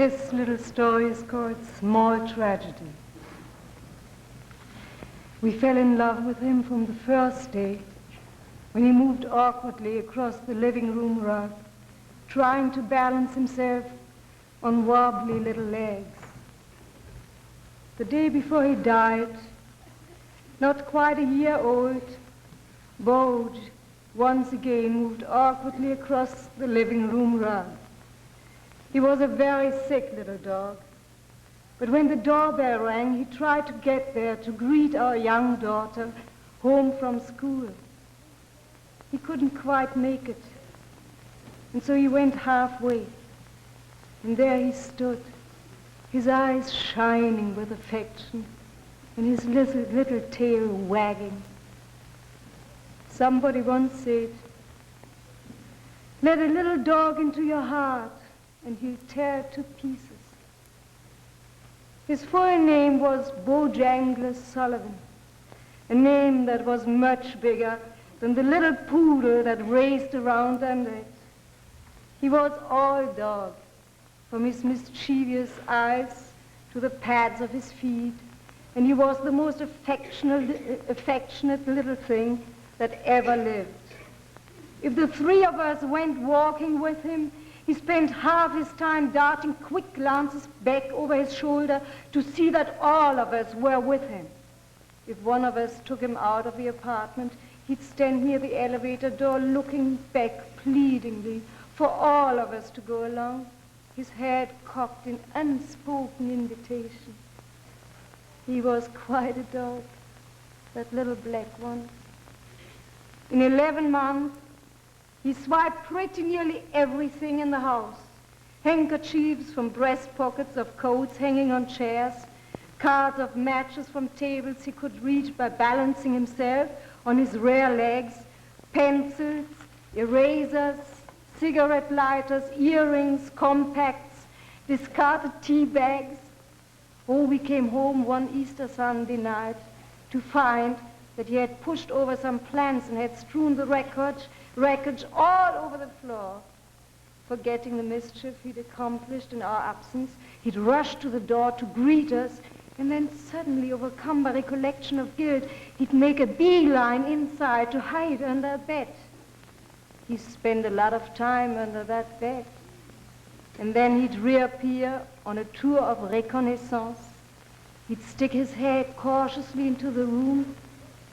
This little story is called Small Tragedy. We fell in love with him from the first day when he moved awkwardly across the living room rug, trying to balance himself on wobbly little legs. The day before he died, not quite a year old, Bode once again moved awkwardly across the living room rug. He was a very sick little dog, but when the doorbell rang, he tried to get there to greet our young daughter home from school. He couldn't quite make it, and so he went halfway, and there he stood, his eyes shining with affection and his little tail wagging. Somebody once said, "Let a little dog into your heart and he'll tear it to pieces." His full name was Bojangles Sullivan, a name that was much bigger than the little poodle that raced around under it. He was all dog, from his mischievous eyes to the pads of his feet, and he was the most affectionate little thing that ever lived. If the three of us went walking with him, he spent half his time darting quick glances back over his shoulder to see that all of us were with him. If one of us took him out of the apartment, he'd stand near the elevator door looking back pleadingly for all of us to go along, his head cocked in unspoken invitation. He was quite a dog, that little black one. In 11 months, he swiped pretty nearly everything in the house. Handkerchiefs from breast pockets of coats hanging on chairs, cards of matches from tables he could reach by balancing himself on his rear legs, pencils, erasers, cigarette lighters, earrings, compacts, discarded tea bags. Oh, we came home one Easter Sunday night to find that he had pushed over some plants and had strewn the wreckage all over the floor. Forgetting the mischief he'd accomplished in our absence, he'd rushed to the door to greet us, and then suddenly, overcome by recollection of guilt, he'd make a beeline inside to hide under a bed. He'd spend a lot of time under that bed, and then he'd reappear on a tour of reconnaissance. He'd stick his head cautiously into the room,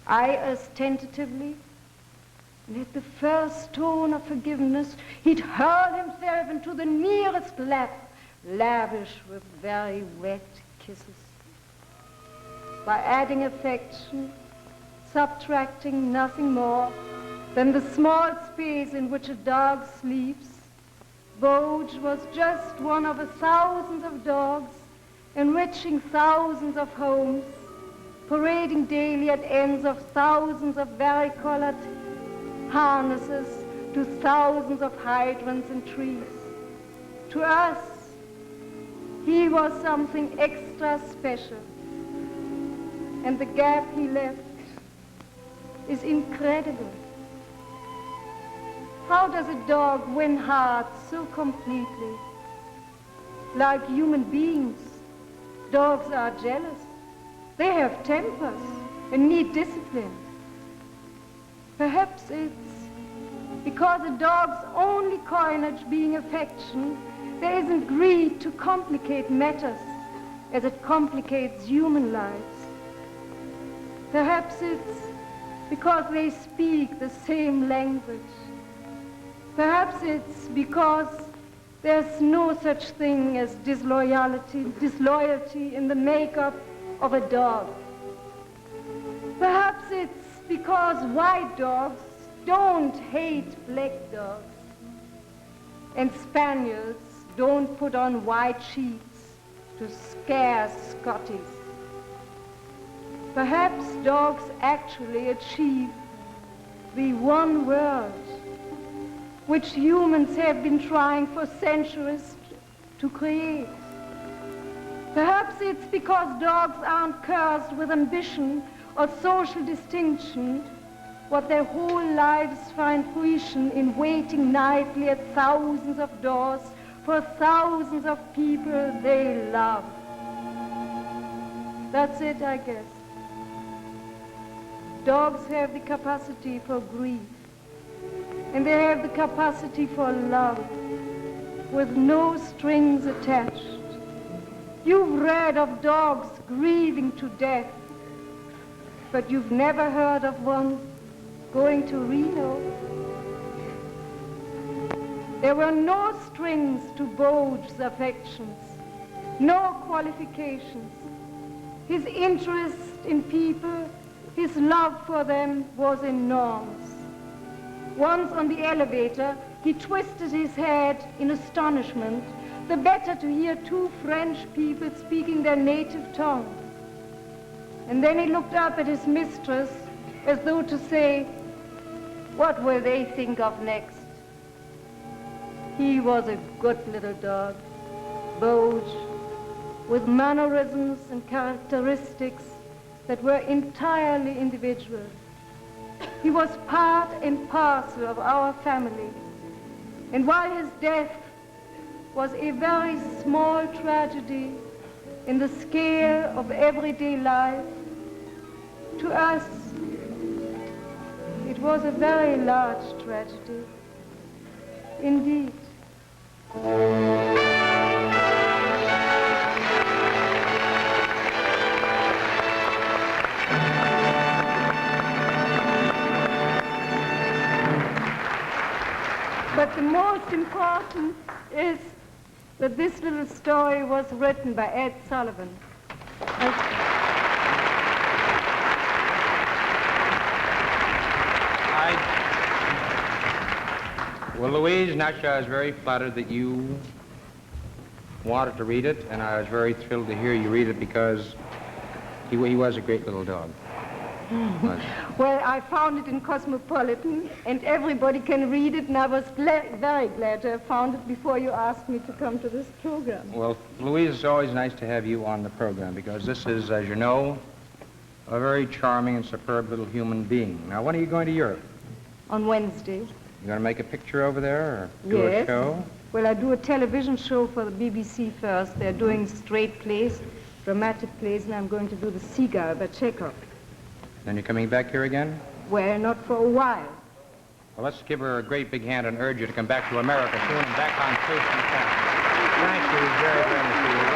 eye us tentatively, and at the first tone of forgiveness, he'd hurl himself into the nearest lap, lavish with very wet kisses. By adding affection, subtracting nothing more than the small space in which a dog sleeps, Bode was just one of thousands of dogs, enriching thousands of homes, parading daily at ends of thousands of varicolored harnesses to thousands of hydrants and trees. To us, he was something extra special, and the gap he left is incredible. How does a dog win hearts so completely? Like human beings, dogs are jealous. They have tempers and need discipline. Perhaps it's because a dog's only coinage being affection, there isn't greed to complicate matters as it complicates human lives. Perhaps it's because they speak the same language. Perhaps it's because there's no such thing as disloyalty in the makeup of a dog. Perhaps it's because white dogs don't hate black dogs, and spaniels don't put on white sheets to scare Scotties. Perhaps dogs actually achieve the one world which humans have been trying for centuries to create. Perhaps it's because dogs aren't cursed with ambition or social distinction, what their whole lives find fruition in waiting nightly at thousands of doors for thousands of people they love. That's it, I guess. Dogs have the capacity for grief, and they have the capacity for love, with no strings attached. You've read of dogs grieving to death, but you've never heard of one going to Reno. There were no strings to Boge's affections, no qualifications. His interest in people, his love for them was enormous. Once on the elevator, he twisted his head in astonishment, the better to hear two French people speaking their native tongue. And then he looked up at his mistress as though to say, what will they think of next? He was a good little dog, Boge, with mannerisms and characteristics that were entirely individual. He was part and parcel of our family. And while his death was a very small tragedy in the scale of everyday life, to us, it was a very large tragedy, indeed. But the most important is that this little story was written by Ed Sullivan. Well, Louise, naturally, I was very flattered that you wanted to read it, and I was very thrilled to hear you read it because he was a great little dog. Well, I found it in Cosmopolitan, and everybody can read it, and I was very glad to have found it before you asked me to come to this program. Well, Louise, it's always nice to have you on the program because this is, as you know, a very charming and superb little human being. Now, when are you going to Europe? On Wednesday. You going to make a picture over there or do a show? Well, I do a television show for the BBC first. They're doing straight plays, dramatic plays, and I'm going to do The Seagull by Chekhov. Then you're coming back here again? Well, not for a while. Well, let's give her a great big hand and urge her to come back to America soon and back on Station 10. Thank you very, very much.